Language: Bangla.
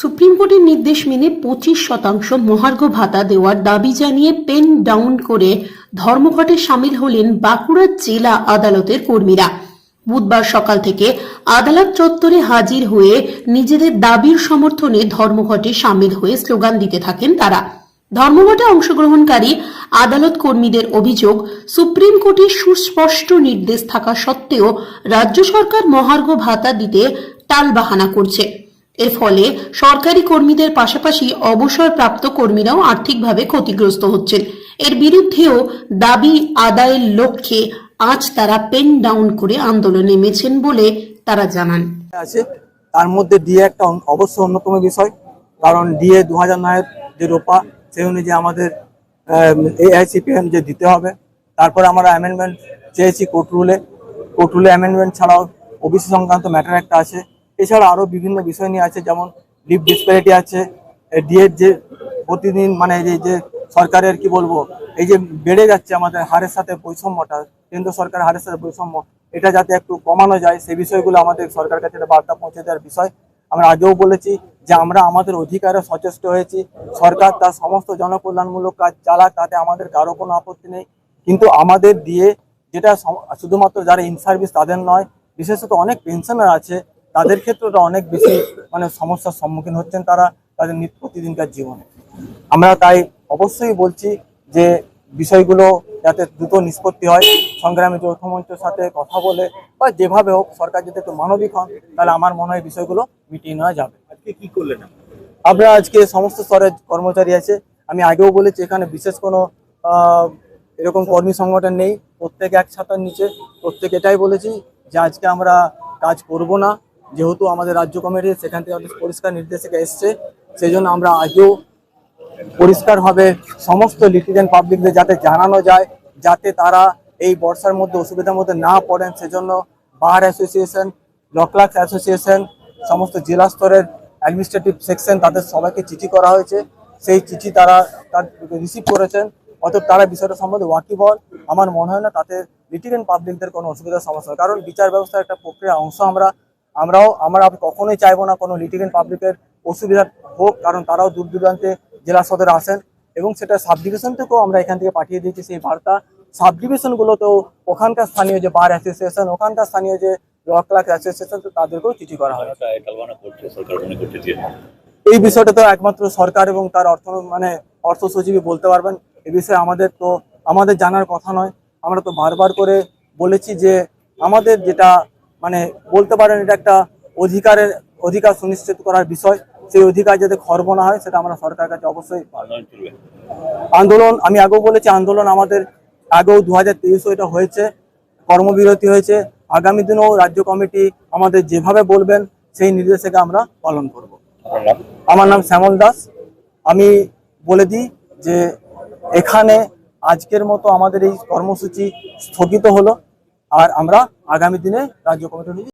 সুপ্রিম কোর্টের নির্দেশ মেনে 25% মহার্ঘ ভাতা দেওয়ার দাবি জানিয়ে পেন ডাউন করে ধর্মঘটে সামিল হলেন বাঁকুড়া জেলা আদালতের কর্মীরা। বুধবার সকাল থেকে আদালত চত্বরে হাজির হয়ে নিজেদের দাবির সমর্থনে ধর্মঘটে সামিল হয়ে স্লোগান দিতে থাকেন তারা। ধর্মঘটে অংশগ্রহণকারী আদালত কর্মীদের অভিযোগ, সুপ্রিম কোর্টের সুস্পষ্ট নির্দেশ থাকা সত্ত্বেও রাজ্য সরকার মহার্ঘ ভাতা দিতে টালবাহানা করছে। এর ফলে সরকারি কর্মীদের পাশাপাশি অবসরপ্রাপ্ত কর্মীরাও আর্থিকভাবে ক্ষতিগ্রস্ত হচ্ছেন। এর বিরুদ্ধেও দাবি আদায়ের লক্ষ্যে আজ তারা পেন ডাউন করে আন্দোলনে নেমেছেন বলে তারা জানান। তার মধ্যে ডিএ একটা অবশ্য অন্যতম বিষয়, কারণ ডিএ 2009 যে রোপা সেই অনুযায়ী আমাদের এআইসিপিএম যে দিতে হবে। তারপরে আমরা অ্যামেন্ডমেন্ট চেয়েছি কোর্ট রুলে অ্যামেন্ডমেন্ট ছাড়াও ওবিসি সংক্রান্ত ম্যাটার একটা আছে। এছাড়া আরও বিভিন্ন বিষয় নিয়ে আছে, যেমন লিভ ডিসপ্যারিটি আছে, ডিএর যে প্রতিদিন মানে যে সরকারের কি বলবো, এই যে বেড়ে যাচ্ছে আমাদের হারের সাথে বৈষম্যটা, কেন্দ্র সরকারের হারের সাথে বৈষম্য, এটা যাতে একটু কমানো যায় সেই বিষয়গুলো আমাদের সরকারের কাছে বার্তা পৌঁছে দেওয়ার বিষয়। আমরা আগেও বলেছি যে আমরা আমাদের অধিকারে সচেষ্ট হয়েছি, সরকার তার সমস্ত জনকল্যাণমূলক কাজ চালাক, তাতে আমাদের কারো কোনো আপত্তি নেই। কিন্তু আমাদের দিয়ে যেটা শুধুমাত্র যারা ইন সার্ভিস তাদের নয়, বিশেষত অনেক পেনশনার আছে, তাদের ক্ষেত্রে অনেক বেশি মানে সমস্যার সম্মুখীন হচ্ছেন তারা তাদের নিত্য প্রতিদিনকার জীবনে। আমরা তাই অবশ্যই বলছি যে বিষয়গুলো যাতে দ্রুত নিষ্পত্তি হয়, সংগ্রামী যৌথ মঞ্চের সাথে কথা বলে বা যেভাবে হোক সরকার যদি একটু মানবিক হন, তাহলে আমার মনে হয় বিষয়গুলো মিটিয়ে নেওয়া যাবে। আজকে কি করলেন আমরা আজকে সমস্ত স্তরের কর্মচারী আছে, আমি আগেও বলেছি এখানে বিশেষ কোনো এরকম কর্মী সংগঠন নেই, প্রত্যেকে এক ছাতার নিচে, প্রত্যেকে এটাই বলেছি যে আজকে আমরা কাজ করব না, যেহেতু আমাদের রাজ্য কমিটি সেখান থেকে পরিষ্কার নির্দেশিকা এসছে। সেই জন্য আমরা আগেও পরিষ্কারভাবে সমস্ত লিটিগেন্ট পাবলিকদের যাতে জানানো যায়, যাতে তারা এই বর্ষার মধ্যে অসুবিধার মধ্যে না পড়েন, সেজন্য বার অ্যাসোসিয়েশন, ল ক্লার্কস অ্যাসোসিয়েশন, সমস্ত জেলা স্তরের অ্যাডমিনিস্ট্রেটিভ সেকশন, তাদের সবাইকে চিঠি করা হয়েছে। সেই চিঠি তারা রিসিভ করেছেন, অর্থাৎ তারা বিষয়টা সম্বন্ধে ওয়াকিবহল। আমার মনে হয় না তাতে লিটিগেন্ট পাবলিকদের কোনো অসুবিধার সমস্যা, কারণ বিচার ব্যবস্থার একটা প্রক্রিয়ার অংশ আমরা কখনোই চাইবো না কোনো লিটিগেন্ট পাবলিকের অসুবিধা হোক, কারণ তারাও দূর দূরান্তে জেলা সদরে আসেন এবং সেটা সাব ডিভিশন থেকেও আমরা এখান থেকে পাঠিয়ে দিয়েছি সেই বার্তা। সাব ডিভিশনগুলোতেও ওখানকার স্থানীয় যে বার অ্যাসোসিয়েশন, ওখানকার স্থানীয় যে ল ক্লার্ক অ্যাসোসিয়েশন, তাদেরকেও চিঠি করা হয়। এই বিষয়টা তো একমাত্র সরকার এবং তার অর্থ সচিবই বলতে পারবেন। এই বিষয়ে আমাদের জানার কথা নয়। আমরা তো বারবার করে বলেছি যে আমাদের যেটা বলতে পারেন এটা একটা অধিকার সুনিশ্চিত করার বিষয়, সেই অধিকার যাতে খর্ব না হয় সেটা আমরা সরকারের কাছে অবশ্যই আন্দোলন। আমি আগেও বলেছি আন্দোলন আমাদের আগেও 2023 এটা হয়েছে, কর্মবিরতি হয়েছে। আগামী দিনেও রাজ্য কমিটি আমাদের যেভাবে বলবেন সেই নির্দেশিকা আমরা পালন করব। আমার নাম শ্যামল দাস। আমি বলে দিই যে এখানে আজকের মতো আমাদের এই কর্মসূচি স্থগিত হলো, আর আমরা আগামী দিনে রাজ্য কমিটি